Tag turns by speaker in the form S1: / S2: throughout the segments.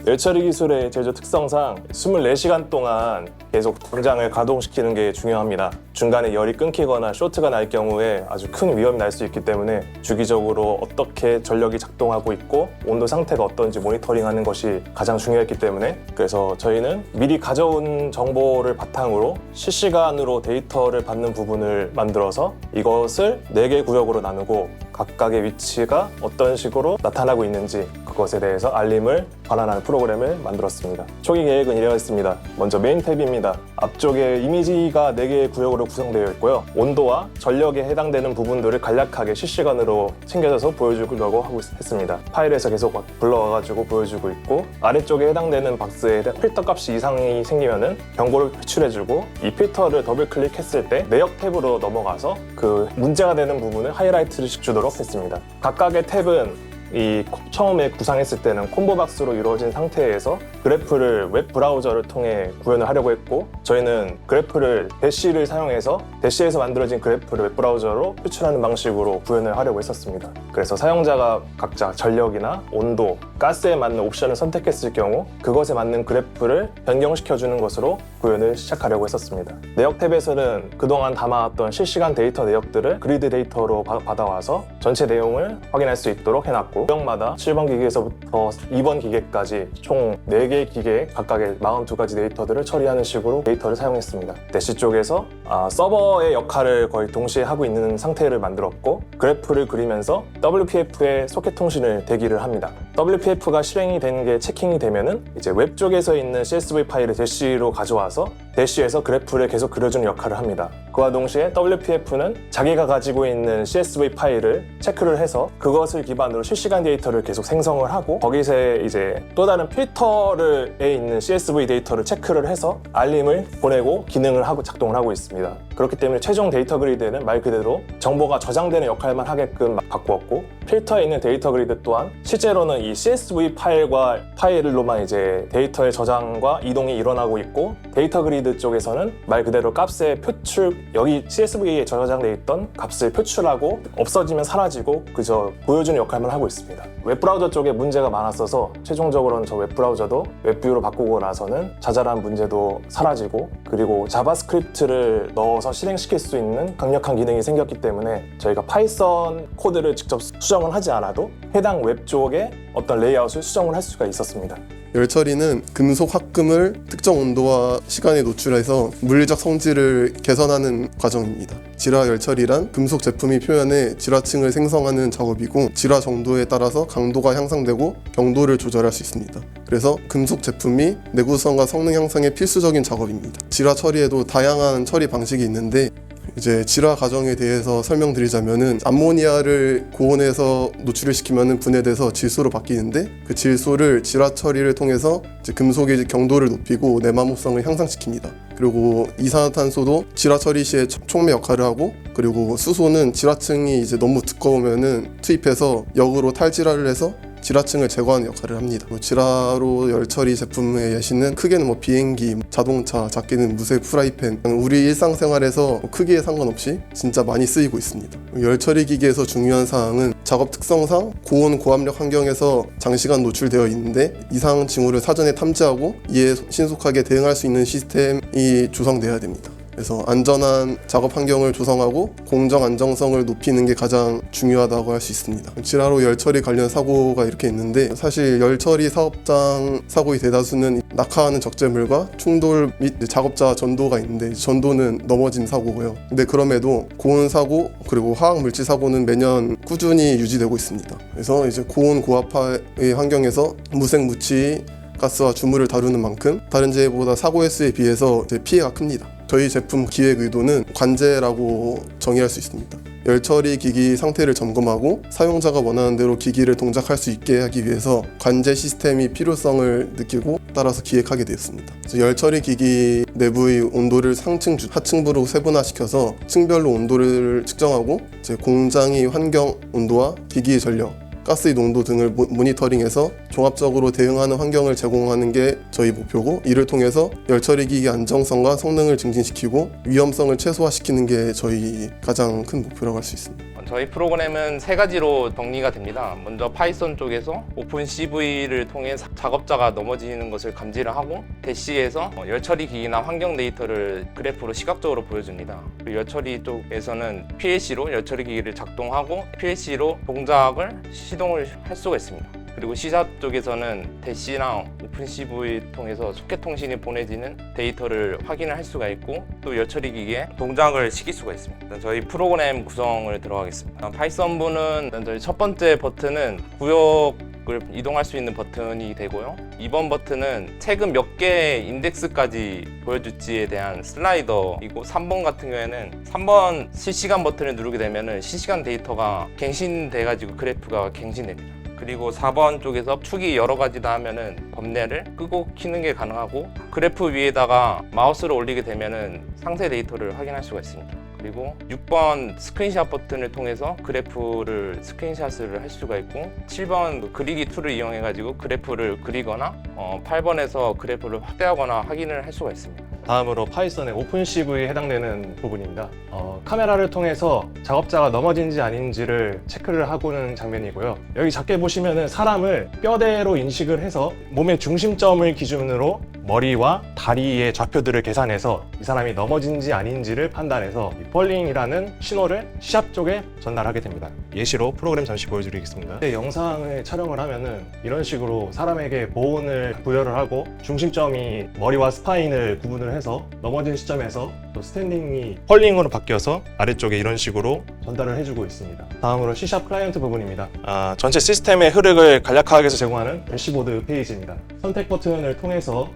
S1: 열처리 기술의 제조 특성상 24시간 동안 계속 공장을 가동시키는 게 중요합니다. 중간에 열이 끊기거나 쇼트가 날 경우에 아주 큰 위험이 날 수 있기 때문에 주기적으로 어떻게 전력이 작동하고 있고 온도 상태가 어떤지 모니터링하는 것이 가장 중요했기 때문에, 그래서 저희는 미리 가져온 정보를 바탕으로 실시간으로 데이터를 받는 부분을 만들어서 이것을 4개 구역으로 나누고 각각의 위치가 어떤 식으로 나타나고 있는지 그것에 대해서 알림을 반환하는 프로그램을 만들었습니다. 초기 계획은 이러했습니다. 먼저 메인 탭입니다. 앞쪽에 이미지가 4개의 구역으로 구성되어 있고요. 온도와 전력에 해당되는 부분들을 간략하게 실시간으로 챙겨져서 보여주려고 하고 했습니다. 파일에서 계속 불러와가지고 보여주고 있고, 아래쪽에 해당되는 박스에 필터 값이 이상이 생기면은 경고를 표출해주고, 이 필터를 더블 클릭했을 때 내역 탭으로 넘어가서 그 문제가 되는 부분을 하이라이트를 주도록 했습니다. 각각의 탭은 처음에 구상했을 때는 콤보 박스로 이루어진 상태에서 그래프를 웹 브라우저를 통해 구현을 하려고 했고, 저희는 그래프를 대시를 사용해서 대시에서 만들어진 그래프를 웹 브라우저로 표출하는 방식으로 구현을 하려고 했었습니다. 그래서 사용자가 각자 전력이나 온도, 가스에 맞는 옵션을 선택했을 경우 그것에 맞는 그래프를 변경시켜주는 것으로 구현을 시작하려고 했었습니다. 내역 탭에서는 그동안 담아왔던 실시간 데이터 내역들을 그리드 데이터로 받아와서 전체 내용을 확인할 수 있도록 해놨고, 구역마다 7번 기계에서부터 2번 기계까지 총 4개의 기계 각각의 42가지 데이터들을 처리하는 식으로 데이터를 사용했습니다. 대시 쪽에서 서버의 역할을 거의 동시에 하고 있는 상태를 만들었고, 그래프를 그리면서 WPF에 소켓 통신을 대기를 합니다. WPF가 실행이 되는 게 체킹이 되면은 이제 웹 쪽에서 있는 CSV 파일을 대시로 가져와서 대시에서 그래프를 계속 그려주는 역할을 합니다. 그와 동시에 WPF는 자기가 가지고 있는 CSV 파일을 체크를 해서 그것을 기반으로 실시간 데이터를 계속 생성을 하고, 거기서 이제 또 다른 필터에 있는 CSV 데이터를 체크를 해서 알림을 보내고 기능을 하고 작동을 하고 있습니다. 그렇기 때문에 최종 데이터 그리드는 말 그대로 정보가 저장되는 역할만 하게끔 바꾸었고, 필터에 있는 데이터 그리드 또한 실제로는 이 CSV 파일로만 이제 데이터의 저장과 이동이 일어나고 있고, 데이터 그리드 쪽에서는 말 그대로 값의 표출, 여기 CSV에 저장되어 있던 값을 표출하고 없어지면 사라지고 그저 보여주는 역할만 하고 있습니다. 웹브라우저 쪽에 문제가 많았어서 최종적으로는 저 웹브라우저도 웹뷰로 바꾸고 나서는 자잘한 문제도 사라지고, 그리고 자바스크립트를 넣어서 실행시킬 수 있는 강력한 기능이 생겼기 때문에 저희가 파이썬 코드를 직접 수정을 하지 않아도 해당 웹 쪽에 어떤 레이아웃을 수정을 할 수가 있었습니다.
S2: 열처리는 금속 합금을 특정 온도와 시간에 노출해서 물리적 성질을 개선하는 과정입니다. 질화 열처리란 금속 제품이 표면에 질화층을 생성하는 작업이고, 질화 정도에 따라서 강도가 향상되고 경도를 조절할 수 있습니다. 그래서 금속 제품이 내구성과 성능 향상에 필수적인 작업입니다. 질화 처리에도 다양한 처리 방식이 있는데, 이제 질화 과정에 대해서 설명드리자면은, 암모니아를 고온에서 노출을 시키면 분해돼서 질소로 바뀌는데, 그 질소를 질화 처리를 통해서 이제 금속의 경도를 높이고 내마모성을 향상시킵니다. 그리고 이산화탄소도 질화 처리 시에 촉매 역할을 하고, 그리고 수소는 질화층이 이제 너무 두꺼우면은 투입해서 역으로 탈질화를 해서 질화층을 제거하는 역할을 합니다. 질화로 열처리 제품의 예시는 크게는 비행기, 자동차, 작게는 무쇠 프라이팬, 우리 일상생활에서 크기에 상관없이 진짜 많이 쓰이고 있습니다. 열처리 기기에서 중요한 사항은 작업 특성상 고온 고압력 환경에서 장시간 노출되어 있는데, 이상 징후를 사전에 탐지하고 이에 신속하게 대응할 수 있는 시스템이 조성되어야 됩니다. 그래서 안전한 작업 환경을 조성하고 공정 안정성을 높이는 게 가장 중요하다고 할 수 있습니다. 질화로 열처리 관련 사고가 이렇게 있는데, 사실 열처리 사업장 사고의 대다수는 낙하하는 적재물과 충돌 및 작업자 전도가 있는데, 전도는 넘어진 사고고요. 근데 그럼에도 고온 사고 그리고 화학 물질 사고는 매년 꾸준히 유지되고 있습니다. 그래서 이제 고온 고압화의 환경에서 무색 무취 가스와 주물을 다루는 만큼 다른 재해보다 사고 횟수에 비해서 피해가 큽니다. 저희 제품 기획 의도는 관제라고 정의할 수 있습니다. 열처리 기기 상태를 점검하고 사용자가 원하는 대로 기기를 동작할 수 있게 하기 위해서 관제 시스템이 필요성을 느끼고 따라서 기획하게 되었습니다. 열처리 기기 내부의 온도를 상층, 하층부로 세분화시켜서 층별로 온도를 측정하고, 공장의 환경 온도와 기기의 전력, 가스의 농도 등을 모니터링해서 종합적으로 대응하는 환경을 제공하는 게 저희 목표고, 이를 통해서 열처리기기 안정성과 성능을 증진시키고 위험성을 최소화시키는 게 저희 가장 큰 목표라고 할 수 있습니다.
S3: 저희 프로그램은 세 가지로 정리가 됩니다. 먼저 파이썬 쪽에서 오픈 CV를 통해 작업자가 넘어지는 것을 감지를 하고 대시에서 열처리 기기나 환경 데이터를 그래프로 시각적으로 보여줍니다. 그리고 열처리 쪽에서는 PLC로 열처리 기기를 작동하고 PLC로 동작을 시동을 할 수가 있습니다. 그리고 C샵 쪽에서는 대시랑 오픈 CV 통해서 소켓 통신이 보내지는 데이터를 확인을 할 수가 있고, 또 열처리 기기에 동작을 시킬 수가 있습니다. 일단 저희 프로그램 구성을 들어가겠습니다. 파이썬부는 일단 저희 첫 번째 버튼은 구역을 이동할 수 있는 버튼이 되고요. 2번 버튼은 최근 몇 개의 인덱스까지 보여줄지에 대한 슬라이더이고, 3번 같은 경우에는 3번 실시간 버튼을 누르게 되면 실시간 데이터가 갱신돼가지고 그래프가 갱신됩니다. 그리고 4번 쪽에서 축이 여러 가지다 하면은 범례를 끄고 키는 게 가능하고, 그래프 위에다가 마우스를 올리게 되면은 상세 데이터를 확인할 수가 있습니다. 그리고 6번 스크린샷 버튼을 통해서 그래프를 스크린샷을 할 수가 있고, 7번 그리기 툴을 이용해 가지고 그래프를 그리거나 8번에서 그래프를 확대하거나 확인을 할 수가 있습니다.
S1: 다음으로 파이썬의 오픈CV에 해당되는 부분입니다. 카메라를 통해서 작업자가 넘어진지 아닌지를 체크를 하고는 장면이고요. 여기 작게 보시면은 사람을 뼈대로 인식을 해서 몸의 중심점을 기준으로 머리와 다리의 좌표들을 계산해서 이 사람이 넘어진지 아닌지를 판단해서 이 펄링이라는 신호를 C샵 쪽에 전달하게 됩니다. 예시로 프로그램 잠시 보여드리겠습니다. 영상을 촬영을 하면은 이런 식으로 사람에게 보온을 부여를 하고 중심점이 머리와 스파인을 구분을 해서 넘어진 시점에서 또 스탠딩이 펄링으로 바뀌어서 아래쪽에 이런 식으로 전달을 해주고 있습니다. 다음으로 C샵 클라이언트 부분입니다. 전체 시스템의 흐름을 간략하게 해서 제공하는 대시보드 페이지입니다. 선택 버튼을 통해서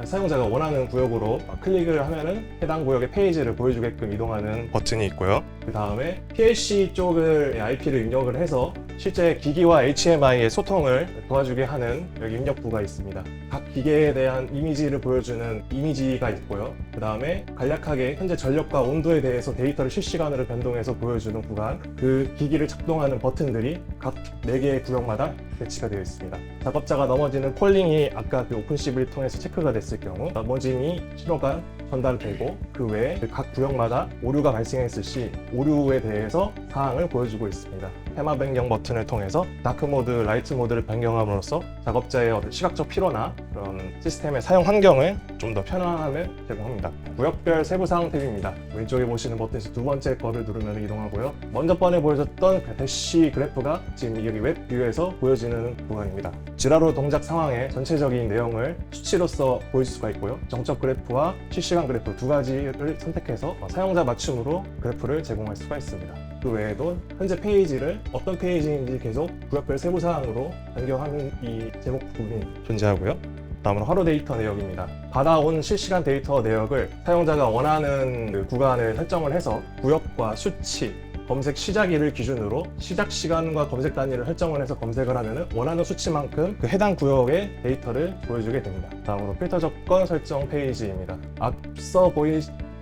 S1: 사용자가 원하는 구역으로 클릭을 하면은 해당 구역의 페이지를 보여주게끔 이동하는 버튼이 있고요. 그 다음에 PLC 쪽을 IP를 입력을 해서 실제 기기와 HMI의 소통을 도와주게 하는 여기 입력부가 있습니다. 각 기계에 대한 이미지를 보여주는 이미지가 있고요. 그 다음에 간략하게 현재 전력과 온도에 대해서 데이터를 실시간으로 변동해서 보여주는 구간, 그 기기를 작동하는 버튼들이 각 4개의 구역마다 배치가 되어 있습니다. 작업자가 넘어지는 폴링이 아까 그 오픈CV를 통해서 체크가 됐을 경우 넘어짐이 신호가 전달되고, 그 외에 각 구역마다 오류가 발생했을 시 오류에 대해서 사항을 보여주고 있습니다. 테마 변경 버튼을 통해서 다크 모드, 라이트 모드를 변경함으로써 작업자의 어떤 시각적 피로나 그런 시스템의 사용 환경을 좀 더 편안함을 제공합니다. 구역별 세부사항 탭입니다. 왼쪽에 보시는 버튼에서 두 번째 거를 누르면 이동하고요. 먼저 번에 보여줬던 그 대시 그래프가 지금 여기 웹 뷰에서 보여지는 구간입니다. 지라로 동작 상황의 전체적인 내용을 수치로서 보여줄 수가 있고요. 정적 그래프와 실시간 그래프 두 가지를 선택해서 사용자 맞춤으로 그래프를 제공할 수가 있습니다. 그 외에도 현재 페이지를 어떤 페이지인지 계속 구역별 세부사항으로 변경하는 이 제목 부분이 존재하고요. 다음으로 하루 데이터 내역입니다. 받아온 실시간 데이터 내역을 사용자가 원하는 그 구간을 설정을 해서 구역과 수치, 검색 시작일을 기준으로 시작 시간과 검색 단위를 설정을 해서 검색을 하면 원하는 수치만큼 그 해당 구역의 데이터를 보여주게 됩니다. 다음으로 필터 조건 설정 페이지입니다. 앞서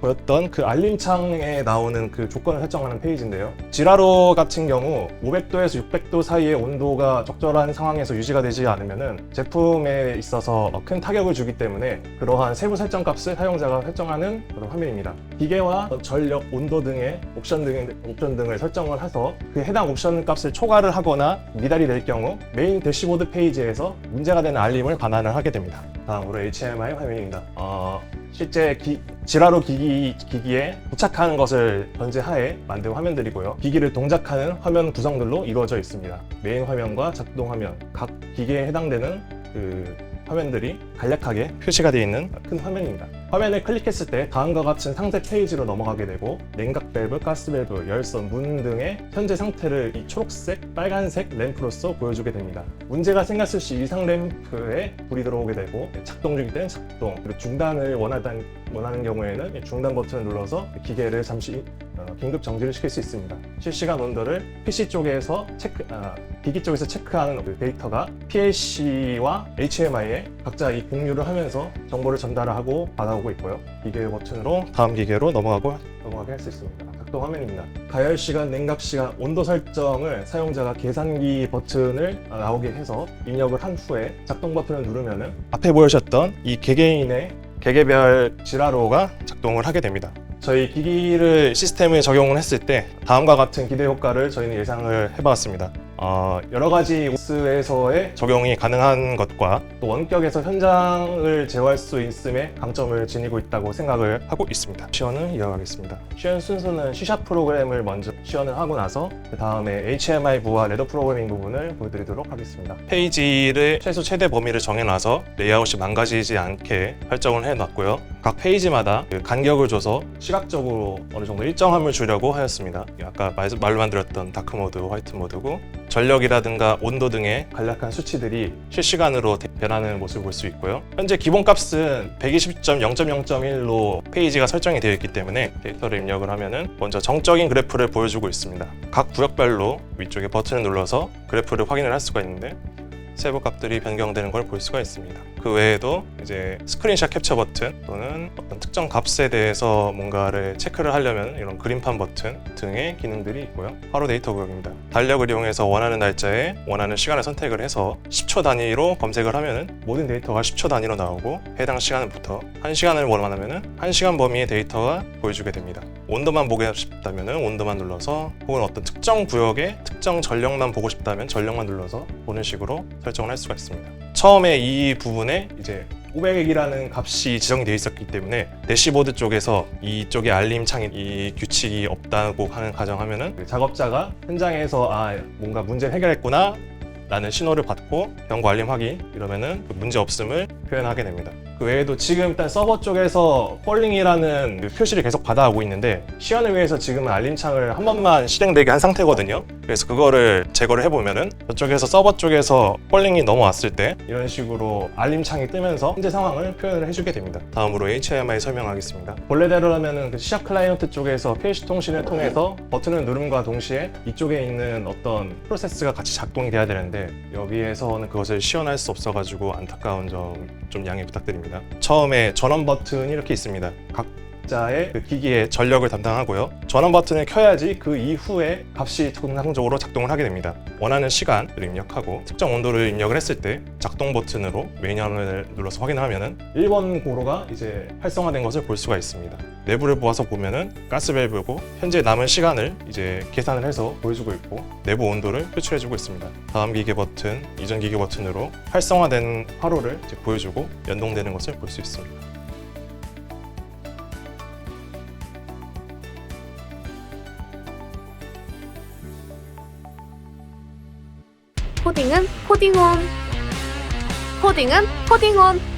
S1: 보였던 그 알림창에 나오는 그 조건을 설정하는 페이지인데요. 지라로 같은 경우 500도에서 600도 사이의 온도가 적절한 상황에서 유지가 되지 않으면 제품에 있어서 큰 타격을 주기 때문에 그러한 세부 설정 값을 사용자가 설정하는 그런 화면입니다. 기계와 전력, 온도 등의 옵션 등을 설정을 해서 그 해당 옵션 값을 초과를 하거나 미달이 될 경우 메인 대시보드 페이지에서 문제가 되는 알림을 반환을 하게 됩니다. 다음으로 HMI 화면입니다. 실제 지라로 기기에 부착하는 것을 전제하에 만든 화면들이고요. 기기를 동작하는 화면 구성들로 이루어져 있습니다. 메인 화면과 작동 화면, 각 기계에 해당되는 그 화면들이 간략하게 표시가 되어 있는 큰 화면입니다. 화면을 클릭했을 때 다음과 같은 상세 페이지로 넘어가게 되고, 냉각 밸브, 가스 밸브, 열선, 문 등의 현재 상태를 이 초록색, 빨간색 램프로서 보여주게 됩니다. 문제가 생겼을 시 이상 램프에 불이 들어오게 되고, 작동 중일 때는 작동, 그리고 중단을 원하는 경우에는 중단 버튼을 눌러서 기계를 잠시 긴급 정지를 시킬 수 있습니다. 실시간 온도를 PC 쪽에서 기기 쪽에서 체크하는 그 데이터가 PLC와 HMI에 각자 이 공유를 하면서 정보를 전달하고 받아오고 있고요. 기계 버튼으로 다음 기계로 넘어가게 할 수 있습니다. 작동 화면입니다. 가열 시간, 냉각 시간, 온도 설정을 사용자가 계산기 버튼을 나오게 해서 입력을 한 후에 작동 버튼을 누르면은 앞에 보여주셨던 이 개개인의 개개별 지라로가 작동을 하게 됩니다. 저희 기기를 시스템에 적용을 했을 때 다음과 같은 기대 효과를 저희는 예상을 해봤습니다. 여러 가지 오스에서의 적용이 가능한 것과 또 원격에서 현장을 제어할 수 있음에 강점을 지니고 있다고 생각을 하고 있습니다. 시연을 이어가겠습니다. 시연 순서는 C# 프로그램을 먼저 시연을 하고 나서 그 다음에 HMI부와 레더 프로그래밍 부분을 보여드리도록 하겠습니다. 페이지를 최소 최대 범위를 정해놔서 레이아웃이 망가지지 않게 설정을 해놨고요. 각 페이지마다 그 간격을 줘서 시각적으로 어느 정도 일정함을 주려고 하였습니다. 아까 말로만 들었던 다크 모드, 화이트 모드고 전력이라든가 온도 등의 간략한 수치들이 실시간으로 변하는 모습을 볼 수 있고요. 현재 기본값은 120.0.0.1로 페이지가 설정이 되어 있기 때문에 데이터를 입력을 하면은 먼저 정적인 그래프를 보여주고 있습니다. 각 구역별로 위쪽에 버튼을 눌러서 그래프를 확인을 할 수가 있는데 세부 값들이 변경되는 걸 볼 수가 있습니다. 그 외에도 이제 스크린샷 캡처 버튼 또는 어떤 특정 값에 대해서 뭔가를 체크를 하려면 이런 그림판 버튼 등의 기능들이 있고요. 바로 데이터 구역입니다. 달력을 이용해서 원하는 날짜에 원하는 시간을 선택을 해서 10초 단위로 검색을 하면은 모든 데이터가 10초 단위로 나오고 해당 시간부터 1시간을 원하면은 1시간 범위의 데이터가 보여주게 됩니다. 온도만 보고 싶다면은 온도만 눌러서 혹은 어떤 특정 구역의 특정 전력만 보고 싶다면 전력만 눌러서 보는 식으로 설정을 할 수가 있습니다. 처음에 이 부분에 이제 500이라는 값이 지정이 되어 있었기 때문에 대시보드 쪽에서 이쪽에 알림 창에 이 규칙이 없다고 하는 가정하면은 작업자가 현장에서 뭔가 문제를 해결했구나 라는 신호를 받고 경고 알림 확인 이러면은 문제 없음을 표현하게 됩니다. 그 외에도 지금 일단 서버 쪽에서 폴링이라는 그 표시를 계속 받아오고 있는데 시연을 위해서 지금은 알림창을 한 번만 실행되게 한 상태거든요. 그래서 그거를 제거를 해보면은 저쪽에서 서버 쪽에서 폴링이 넘어왔을 때 이런 식으로 알림창이 뜨면서 현재 상황을 표현을 해주게 됩니다. 다음으로 HMI 설명하겠습니다. 본래대로라면은 그 C# 클라이언트 쪽에서 PLC 통신을 통해서 버튼을 누름과 동시에 이쪽에 있는 어떤 프로세스가 같이 작동이 돼야 되는데 여기에서는 그것을 시연할 수 없어가지고 안타까운 점 좀 양해 부탁드립니다. 처음에 전원 버튼이 이렇게 있습니다. 각자의 그 기기의 전력을 담당하고요. 전원 버튼을 켜야지 그 이후에 값이 정상적으로 작동을 하게 됩니다. 원하는 시간을 입력하고 특정 온도를 입력을 했을 때 작동 버튼으로 메인화면을 눌러서 확인하면은 1번 고로가 이제 활성화된 것을 볼 수가 있습니다. 내부를 보아서 보면은 가스밸브고 현재 남은 시간을 이제 계산을 해서 보여주고 있고 내부 온도를 표출해주고 있습니다. 다음 기계 버튼, 이전 기계 버튼으로 활성화된 화로를 이제 보여주고 연동되는 것을 볼 수 있습니다.
S4: 코딩은 코딩온. 코딩은 코딩온.